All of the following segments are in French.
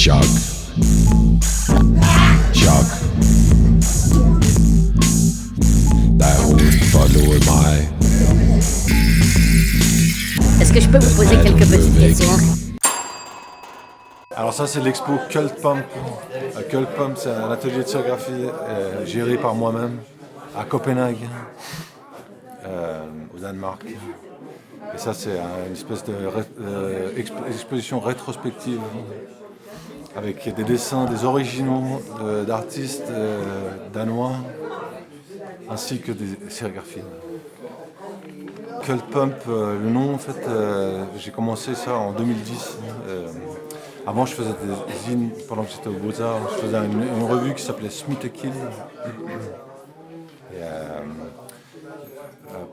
Chuck. Chuck. That would follow my. Est-ce que je peux vous poser quelques petites questions? Alors ça c'est l'expo Cult Pump. Cult Pump c'est un atelier de sérigraphie géré par moi-même à Copenhague, au Danemark. Et ça c'est une espèce d'exposition rétrospective avec des dessins, des originaux d'artistes danois ainsi que des sérigraphies. Cult Pump, le nom en fait, j'ai commencé ça en 2010. Avant je faisais des zines pendant que j'étais au Beaux-Arts, je faisais une revue qui s'appelait Smith & Kill. Et,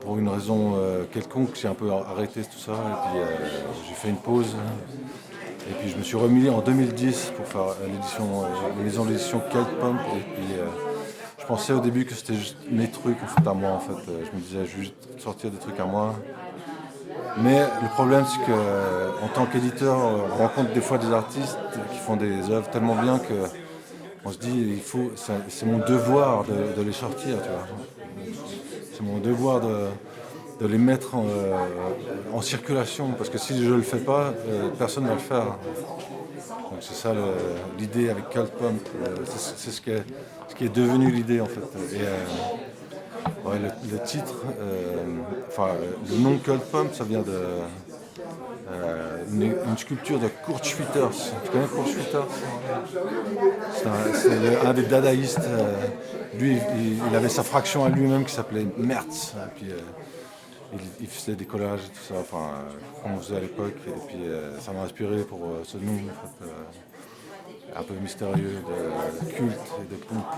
pour une raison quelconque, j'ai un peu arrêté tout ça et puis j'ai fait une pause. Et puis je me suis remis en 2010 pour faire la maison d'édition Cult Pump. Et puis je pensais au début que c'était juste mes trucs en fait, à moi. En fait. Je me disais juste sortir des trucs à moi. Mais le problème c'est que en tant qu'éditeur, on rencontre des fois des artistes qui font des œuvres tellement bien que on se dit c'est mon devoir de les sortir, tu vois. C'est mon devoir de les mettre en circulation parce que si je le fais pas, personne ne va le faire. Donc c'est ça l'idée avec Cult Pump, c'est ce qui est devenu l'idée en fait. Et, ouais, le titre, le nom Cult Pump, ça vient d'une sculpture de Kurt Schwitters. Tu connais Kurt Schwitters? C'est un des dadaïstes. Lui, il avait sa fraction à lui-même qui s'appelait Merz. Et puis, il faisait des collages et tout ça, comme on faisait à l'époque. Et puis ça m'a inspiré pour ce nom en fait, un peu mystérieux de culte et de pompe.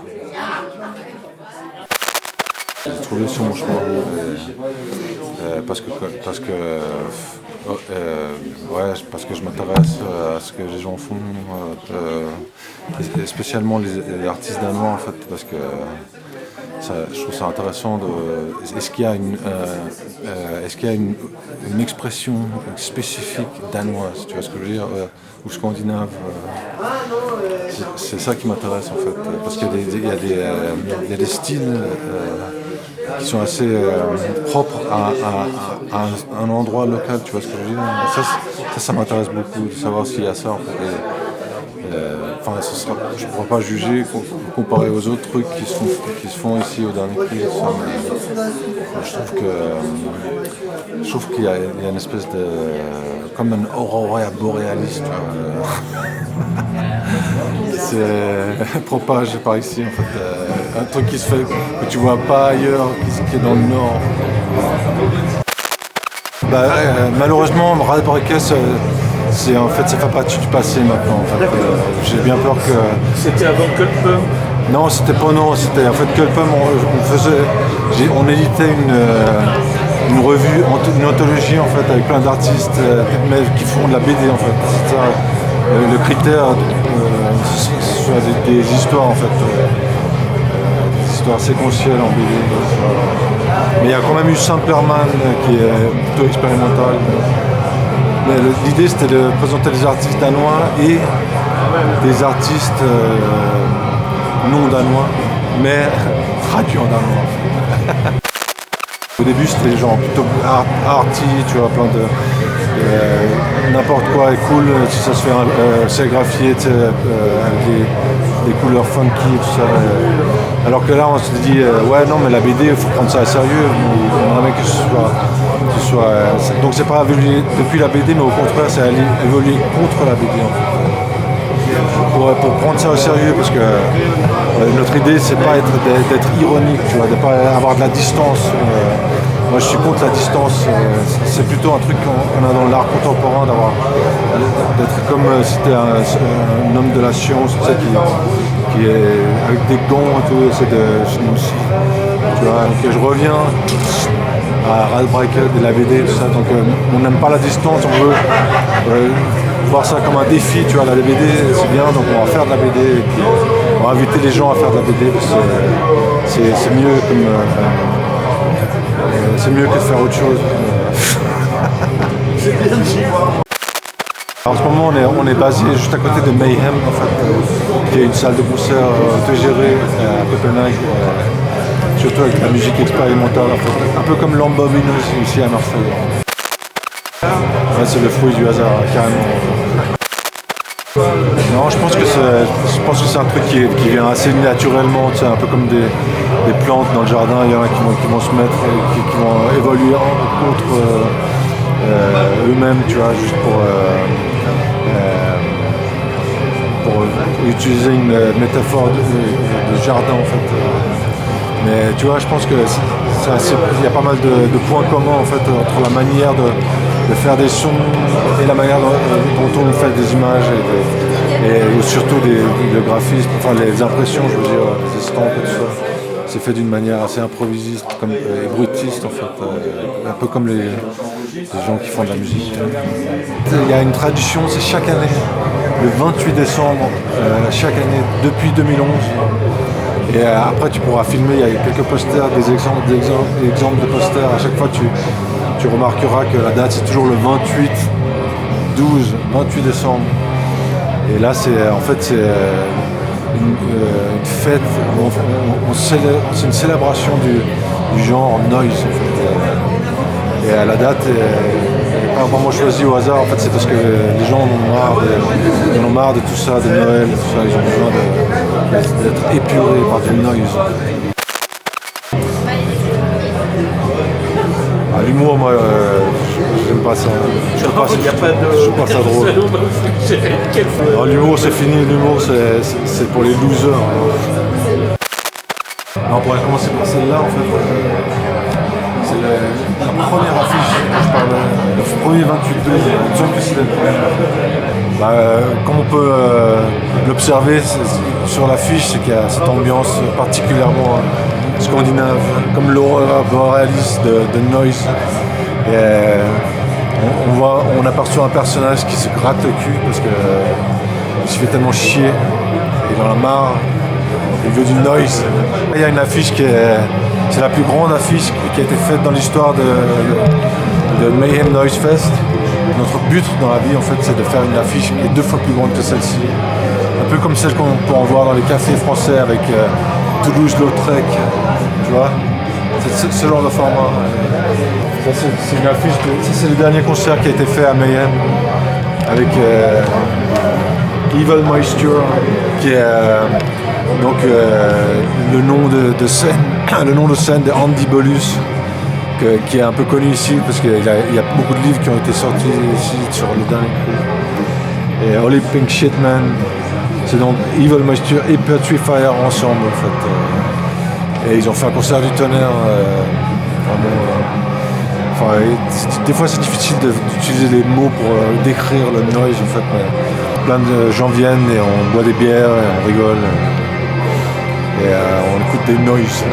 J'ai trouvé sur mon chemin parce que je m'intéresse à ce que les gens font, et spécialement les artistes danois en fait, parce que je trouve ça intéressant est-ce qu'il y a une expression spécifique danoise, tu vois ce que je veux dire, ou scandinave. C'est ça qui m'intéresse en fait, parce qu'il y a des styles qui sont assez propres à un endroit local, tu vois ce que je veux dire. Ça m'intéresse beaucoup de savoir s'il y a ça en fait. Je ne pourrais pas juger comparé aux autres trucs qui se font ici au dernier cri. Je trouve qu'il y a une espèce de comme un aurora boréalis. C'est propagé par ici en fait, un truc qui se fait que tu vois pas ailleurs, qui est dans le nord. Malheureusement, Radbreke, en fait, ça fait partie du passé maintenant. En fait. J'ai bien peur que. C'était avant Cult Pump? Non, c'était pas non. C'était en fait Cult Pump. On éditait une revue, une anthologie en fait, avec plein d'artistes, mais qui font de la BD en fait. C'est ça, le critère, ce sont des histoires en fait, des histoires séquentielles en BD. Mais il y a quand même eu Saint-Perman qui est plutôt expérimental. L'idée c'était de présenter des artistes danois et des artistes non danois, mais traduits en danois. Au début c'était genre plutôt arty, tu vois, plein de n'importe quoi est cool si ça se fait sérigraphier avec des couleurs funky et tout ça. Alors que là on se dit ouais non mais la BD il faut prendre ça à sérieux, on aimerait que ce soit donc c'est pas évolué depuis la BD mais au contraire c'est évolué contre la BD en fait. Pour prendre ça au sérieux parce que notre idée c'est pas d'être ironique, tu vois, de pas avoir de la distance. Moi je suis contre la distance, c'est plutôt un truc qu'on a dans l'art contemporain d'être comme si c'était un homme de la science, tu sais, qui est avec des gants et tout, c'est tu vois, donc je reviens à Radbreke de la BD, tout ça, donc on n'aime pas la distance, on veut voir ça comme un défi, tu vois, la BD c'est bien, donc on va faire de la BD, et puis on va inviter les gens à faire de la BD, parce que c'est mieux comme... c'est mieux que de faire autre chose. En ce moment, on est basé juste à côté de Mayhem, en fait, qui est une salle de concert autogérée à Copenhague, surtout avec la musique expérimentale, en fait, un peu comme Lambomino ici à Marseille. Ouais, c'est le fruit du hasard, carrément. Non, je pense que c'est un truc qui vient assez naturellement, tu sais, un peu comme des plantes dans le jardin. Il y en a qui vont se mettre, qui vont évoluer contre eux-mêmes, tu vois, juste pour utiliser une métaphore de jardin en fait. Mais tu vois, je pense que il y a pas mal de points communs en fait entre la manière de faire des sons et la manière dont on fait des images et surtout le graphisme, enfin les impressions, je veux dire, les estampes et tout ça. C'est fait d'une manière assez improvisiste et brutiste en fait, un peu comme les gens qui font de la musique. Il y a une tradition, c'est chaque année, le 28 décembre, chaque année depuis 2011. Et après tu pourras filmer, il y a quelques posters, des exemples de posters. À chaque fois tu remarqueras que la date c'est toujours le 28 décembre. Et là c'est une fête, c'est une célébration du genre noise en fait. Et la date n'est pas vraiment choisie au hasard, en fait, c'est parce que les gens en ont marre de tout ça, de Noël, tout ça, ils ont besoin d'être épurés par du noise. L'humour, moi, j'aime pas ça. Je trouve pas ça drôle. Alors, l'humour, c'est fini. L'humour, c'est pour les losers. Alors, on pourrait commencer par celle-là, en fait. C'est la première affiche dont je parlais. Le premier 28-2, il me semble que c'est la première. Comme on peut l'observer sur l'affiche, c'est qu'il y a cette ambiance particulièrement scandinave, comme l'aurore boréalis de noise. Et on aperçoit un personnage qui se gratte le cul parce qu'il se fait tellement chier, il en a marre, il veut du noise. Il y a une affiche c'est la plus grande affiche qui a été faite dans l'histoire de Mayhem Noise Fest. Notre but dans la vie en fait c'est de faire une affiche qui est 2 fois plus grande que celle-ci. Un peu comme celle qu'on peut en voir dans les cafés français avec Toulouse-Lautrec, tu vois, c'est ce genre de format. Ça, c'est une affiche, c'est le dernier concert qui a été fait à Mayhem avec Evil Moisture, qui est donc le nom de scène, le nom de scène de Andy Bolus, qui est un peu connu ici parce qu'il y a beaucoup de livres qui ont été sortis ici sur le dernier coup. Et Holy Pink Shit Man. C'est donc Evil Moisture et Petrifier ensemble en fait. Et ils ont fait un concert du tonnerre. Des fois c'est difficile d'utiliser les mots pour décrire le noise en fait. Mais plein de gens viennent et on boit des bières et on rigole. Et on écoute des noises.